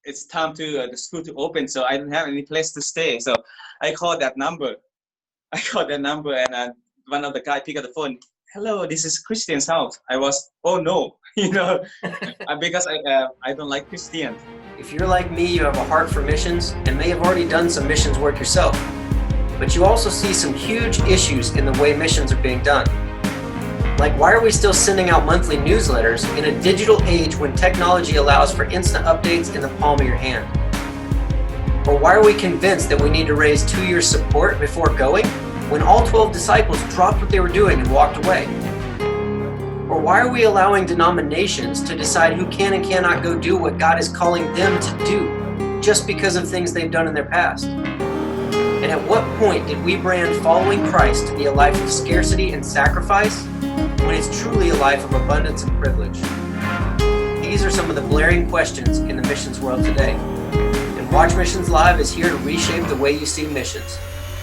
it's time to the school to open, so I don't have any place to stay. So I called that number. And one of the guy picked up the phone. Hello, this is Christian's house. I was, oh no, because I don't like Christians. If you're like me, you have a heart for missions and may have already done some missions work yourself. But you also see some huge issues in the way missions are being done. Like, why are we still sending out monthly newsletters in a digital age when technology allows for instant updates in the palm of your hand? Or why are we convinced that we need to raise 2 years' support before going when all 12 disciples dropped what they were doing and walked away? Or why are we allowing denominations to decide who can and cannot go do what God is calling them to do just because of things they've done in their past? And at what point did we brand following Christ to be a life of scarcity and sacrifice when it's truly a life of abundance and privilege? These are some of the blaring questions in the missions world today. And Watch Missions Live is here to reshape the way you see missions.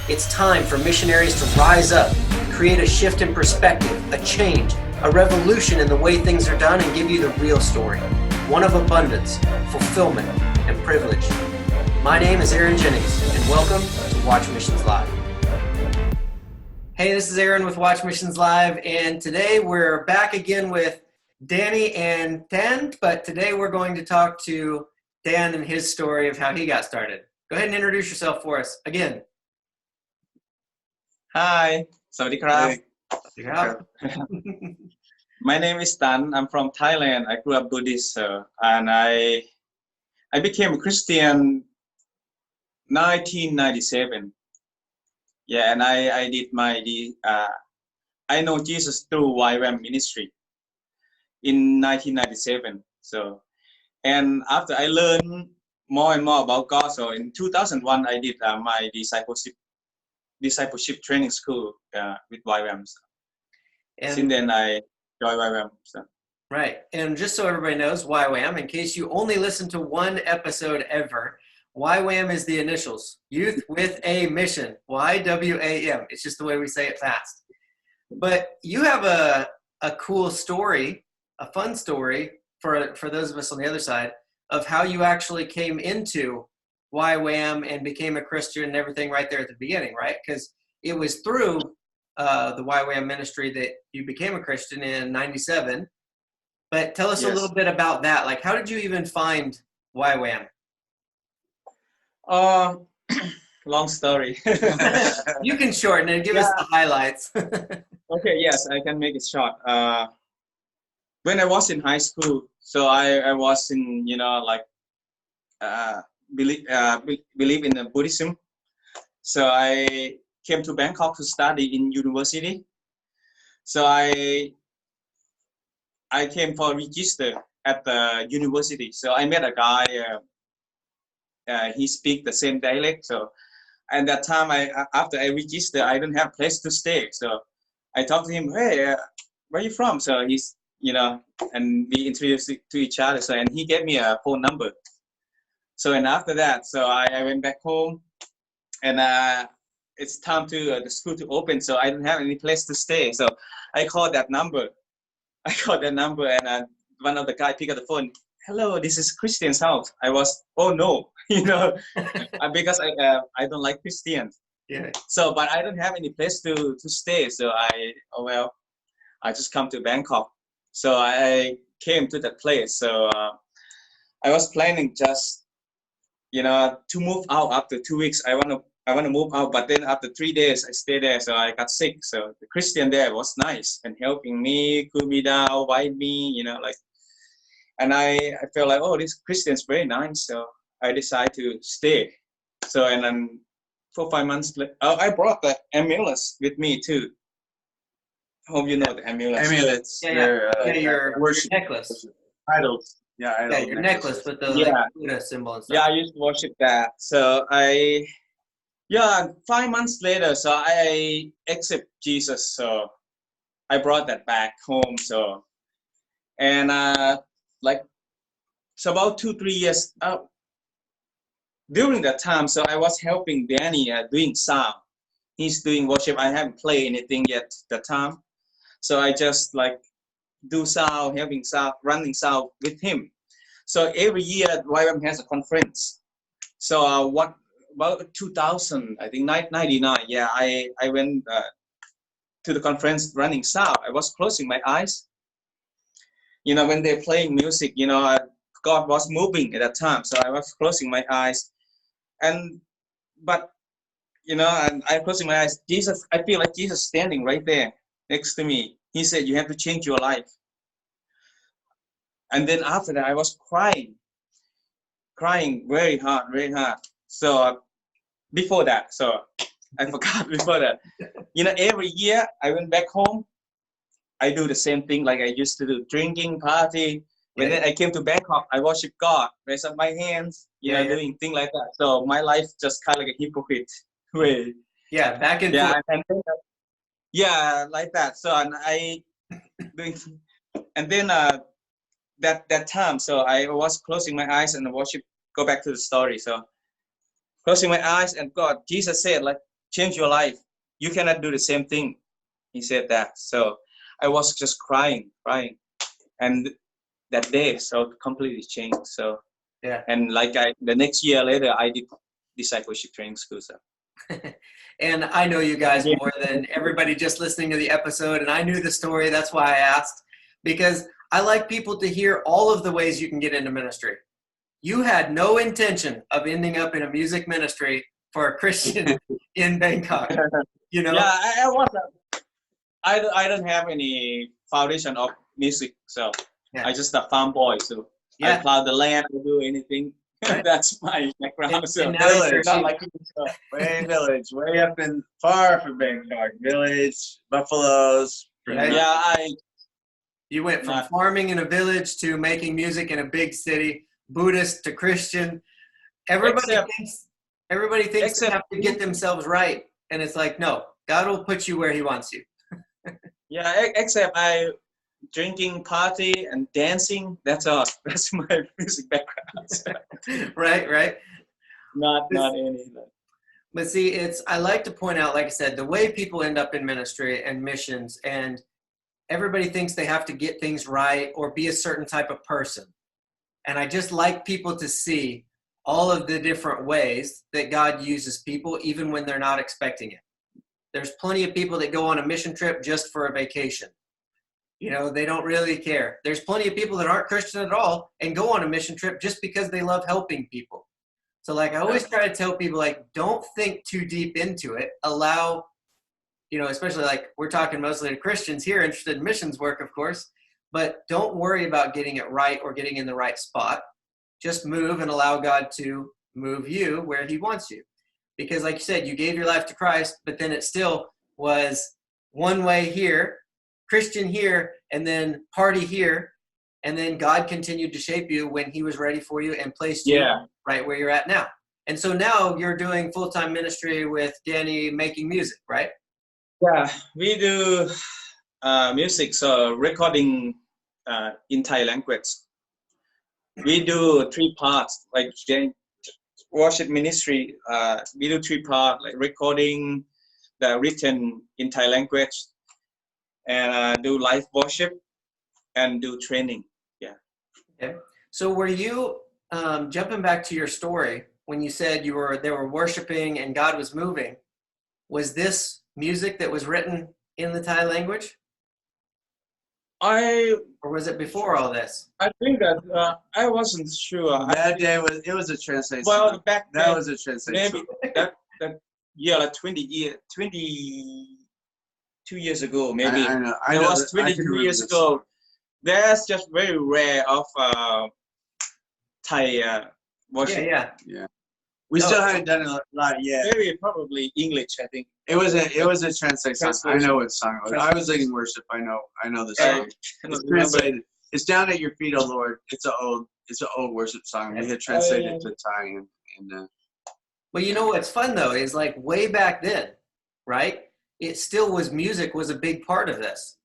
It's time for missionaries to rise up, create a shift in perspective, a change, a revolution in the way things are done, and give you the real story, one of abundance, fulfillment, and privilege. My name is Aaron Jennings, and welcome to Watch Missions Live. Hey, this is Aaron with Watch Missions Live, and today we're back again with Danny and Dan, but today we're going to talk to Dan and his story of how he got started. Go ahead and introduce yourself for us again. Hi, Sawadee krap. Yeah. My name is Tan. I'm from Thailand. I grew up Buddhist, and I became a Christian 1997. Yeah, and I did I know Jesus through YWAM ministry in 1997. So, and after I learned more and more about God, so in 2001 I did my discipleship training school with YWAM. So. And since then I joined YWAM. So. Right, and just so everybody knows, YWAM, in case you only listen to one episode ever, YWAM is the initials, Youth with a Mission, YWAM. It's just the way we say it fast. But you have a cool story, a fun story for those of us on the other side of how you actually came into YWAM and became a Christian and everything right there at the beginning, right? Because it was through the YWAM ministry that you became a Christian in 97. But tell us a little bit about that. Like, how did you even find YWAM? Long story. You can shorten it. Give us the highlights. Okay, yes, I can make it short. When I was in high school, so I was in, believe in the Buddhism. So I came to Bangkok to study in university. So I came for register at the university. So I met a guy. He speaks the same dialect. So, and that time after I registered, I didn't have a place to stay. So I talked to him. Hey, where are you from? So he's, and we introduced to each other. So, and he gave me a phone number. So, and after that, so I went back home, and it's time to the school to open. So I didn't have any place to stay. So I called that number. And one of the guy picked up the phone. Hello, this is Christian's house. I was, oh no, because I don't like Christians. Yeah. So, but I don't have any place to stay. So I just come to Bangkok. So I came to that place. So I was planning just, to move out after 2 weeks. I want to move out, but then after 3 days I stayed there. So I got sick. So the Christian there was nice and helping me, cool me down, wipe me, and I felt like, oh, this Christian's very nice. So I decided to stay. So, and then 4 or 5 months later, I brought the amulets with me too. Hope you know the amulets. Amulets. Your worship necklace. Idols. Yeah, idols. Yeah, your necklace with the Buddha symbol and stuff. Yeah, I used to worship that. So 5 months later, so I accept Jesus. So I brought that back home. So, and so about 2-3 years during that time, so I was helping Danny doing sound. He's doing worship. I haven't played anything yet that time. So I just do sound, helping sound, running sound with him. So every year YWAM has a conference. So what about 2000? I think 99. Yeah, I went to the conference running sound. I was closing my eyes. You know, when they're playing music, you know, God was moving at that time. So I was closing my eyes, but you know, and I closing my eyes. Jesus, I feel like Jesus standing right there next to me. He said, "You have to change your life." And then after that, I was crying very hard, very hard. So before that, so I forgot before that. You know, every year I went back home. I do the same thing like I used to do, drinking, party. When I came to Bangkok, I worship God, raise up my hands, you know, doing things like that. So my life just kind of like a hypocrite way. Yeah, back and forth. And then, yeah, like that. So and I doing, and then that time, so I was closing my eyes and worship. Go back to the story. So closing my eyes and God, Jesus said, like, change your life. You cannot do the same thing. He said that. So I was just crying, and that day, so completely changed. So yeah, and like the next year later, I did discipleship training school. So. And I know you guys more than everybody just listening to the episode, and I knew the story. That's why I asked, because I like people to hear all of the ways you can get into ministry. You had no intention of ending up in a music ministry for a Christian in Bangkok. You know? Yeah, I don't have any foundation of music, so I just a farm boy. So I plow the land, I do anything. Right. That's my background. So village, not like way village, way up in far from Bangkok, village, buffaloes. Right? Yeah, you went from farming in a village to making music in a big city, Buddhist to Christian. Everybody thinks they have to get themselves right, and it's like, no, God will put you where He wants you. Yeah, except I drinking, party, and dancing. That's all. That's my music background. Right. Not anything. But see, I like to point out, like I said, the way people end up in ministry and missions, and everybody thinks they have to get things right or be a certain type of person. And I just like people to see all of the different ways that God uses people, even when they're not expecting it. There's plenty of people that go on a mission trip just for a vacation. You know, they don't really care. There's plenty of people that aren't Christian at all and go on a mission trip just because they love helping people. So like, I always try to tell people, like, don't think too deep into it. Allow, you know, especially like we're talking mostly to Christians here interested in missions work, of course, but don't worry about getting it right or getting in the right spot. Just move and allow God to move you where He wants you. Because like you said, you gave your life to Christ, but then it still was one way here, Christian here, and then party here. And then God continued to shape you when He was ready for you and placed you right where you're at now. And so now you're doing full-time ministry with Danny, making music, right? Yeah, we do music, so recording in Thai language. We do 3 parts, like worship ministry. We do 3 parts, like recording, the written in Thai language, and do live worship and do training. Yeah. Okay. So were you jumping back to your story when you said they were worshiping and God was moving? Was this music that was written in the Thai language? Or was it before all this? I think that I wasn't sure. That day was a translation. Well, back then, that was a translation. Maybe that like 22 years ago, maybe. I know. It was 22 years ago. That's just very rare of Thai worship. Yeah. We still haven't done a lot yet. Maybe probably English, I think. It was a translation. I know what song it was. I was leading worship. I know the song. It's translated. It's Down at Your Feet, O Lord. It's an old worship song. We had translated it to Thai and Well, you know what's fun though is like way back then, right? It still was music was a big part of this.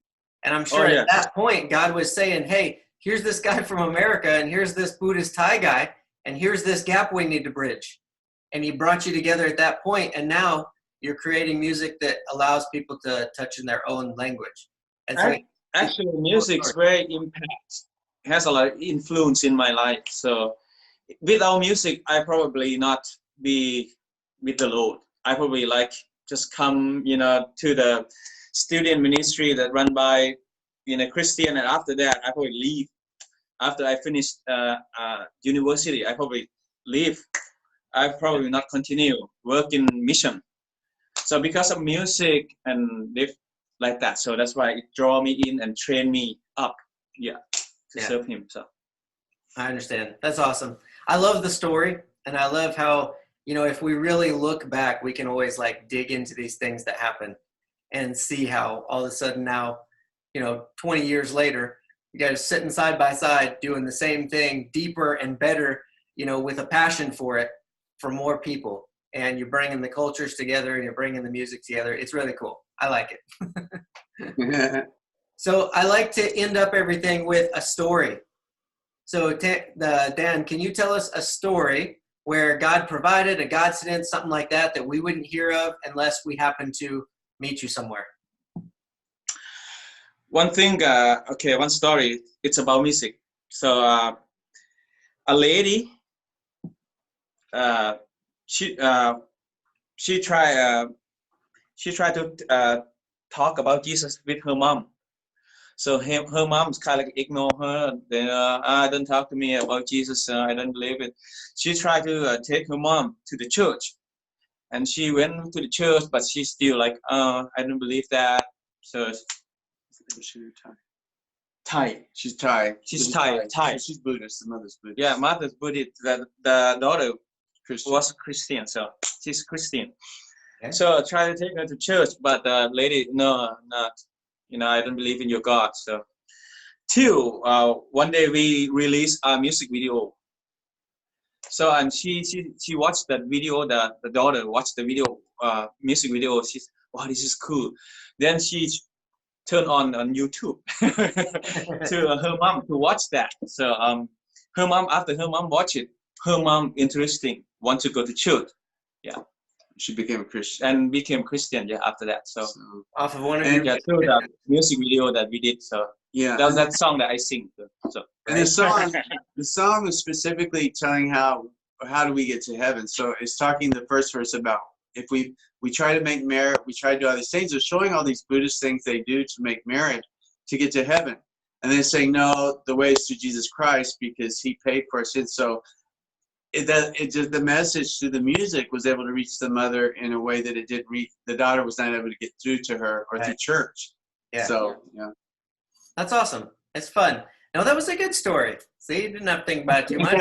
And I'm sure at that point, God was saying, hey, here's this guy from America, and here's this Buddhist Thai guy, and here's this gap we need to bridge. And He brought you together at that point, and now you're creating music that allows people to touch in their own language. And so actually, music's very has a lot of influence in my life. So without music, I probably not be with the Lord. I probably like just come, you know, to the student ministry that run by, you know, Christian, and after that, I probably leave. After I finish university, I probably leave. I probably not continue work in mission. So because of music and live like that, so that's why it draw me in and train me up, to serve Him. So I understand. That's awesome. I love the story, and I love how, you know, if we really look back, we can always like dig into these things that happen and see how all of a sudden now, you know, 20 years later, you guys sitting side by side doing the same thing, deeper and better, you know, with a passion for it, for more people. And you're bringing the cultures together and you're bringing the music together. It's really cool. I like it. So I like to end up everything with a story. So Dan, can you tell us a story where God provided, a God sent, something like that, that we wouldn't hear of unless we happen to meet you somewhere? One thing, one story, it's about music. So a lady, she tried to talk about Jesus with her mom. So her mom's kind of like ignore her. Then don't talk to me about Jesus. I don't believe it. She tried to take her mom to the church, and she went to the church, but she's still like, I don't believe that. So She's Thai. She's Thai. She's Thai. She's Buddhist. The mother's Buddhist. Yeah, mother's Buddhist. The daughter was Christian, so she's Christian. Okay. So I tried to take her to church, but the lady, no, not. You know, I don't believe in your God. So till one day we released a music video. So and she watched that video. The daughter watched the video, music video. She's, wow, this is cool. Then she turned on YouTube to her mom to watch that. So her mom, after her mom watched it, her mom interesting, want to go to church. Yeah. She became a Christian. And became Christian, after that. So off of one of your through the music video that we did. So yeah, that was that song that I sing. So and the song is specifically telling how do we get to heaven. So it's talking the first verse about if we try to make merit, we try to do all these things. It's showing all these Buddhist things they do to make merit to get to heaven. And then saying, no, the way is through Jesus Christ because He paid for our sins. So it just the message through the music was able to reach the mother in a way that it did reach the daughter was not able to get through to her or through church. Yeah. So that's awesome. It's fun. No, that was a good story. See, you didn't have to think about it too much.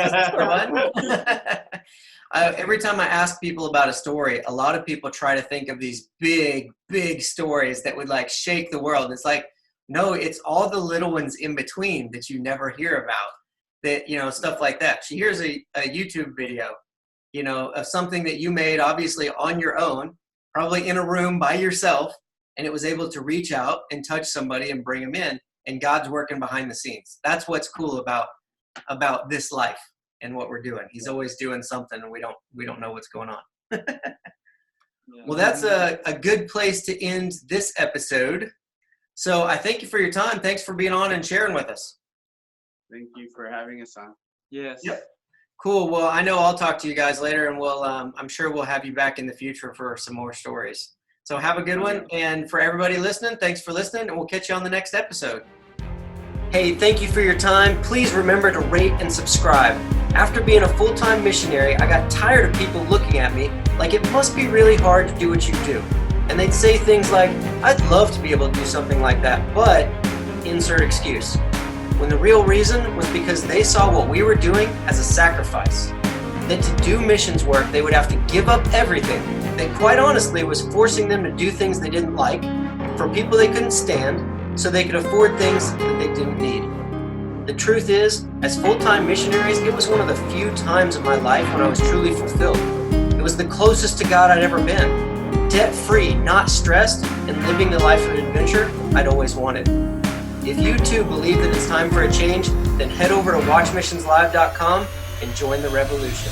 Every time I ask people about a story, a lot of people try to think of these big stories that would like shake the world. It's like, no, it's all the little ones in between that you never hear about. That, you know, stuff like that. She hears a YouTube video, you know, of something that you made obviously on your own, probably in a room by yourself, and it was able to reach out and touch somebody and bring them in, and God's working behind the scenes. That's what's cool about this life and what we're doing. He's always doing something, and we don't know what's going on. Well, that's a good place to end this episode. So I thank you for your time. Thanks for being on and sharing with us. Thank you for having us on. Yes. Yep. Cool. Well, I know I'll talk to you guys later, and I'm sure we'll have you back in the future for some more stories. So have a good one. And for everybody listening, thanks for listening, and we'll catch you on the next episode. Hey, thank you for your time. Please remember to rate and subscribe. After being a full-time missionary, I got tired of people looking at me like it must be really hard to do what you do. And they'd say things like, I'd love to be able to do something like that, but insert excuse. When the real reason was because they saw what we were doing as a sacrifice. That to do missions work, they would have to give up everything that quite honestly was forcing them to do things they didn't like, for people they couldn't stand, so they could afford things that they didn't need. The truth is, as full-time missionaries, it was one of the few times in my life when I was truly fulfilled. It was the closest to God I'd ever been. Debt-free, not stressed, and living the life of adventure I'd always wanted. If you too believe that it's time for a change, then head over to watchmissionslive.com and join the revolution.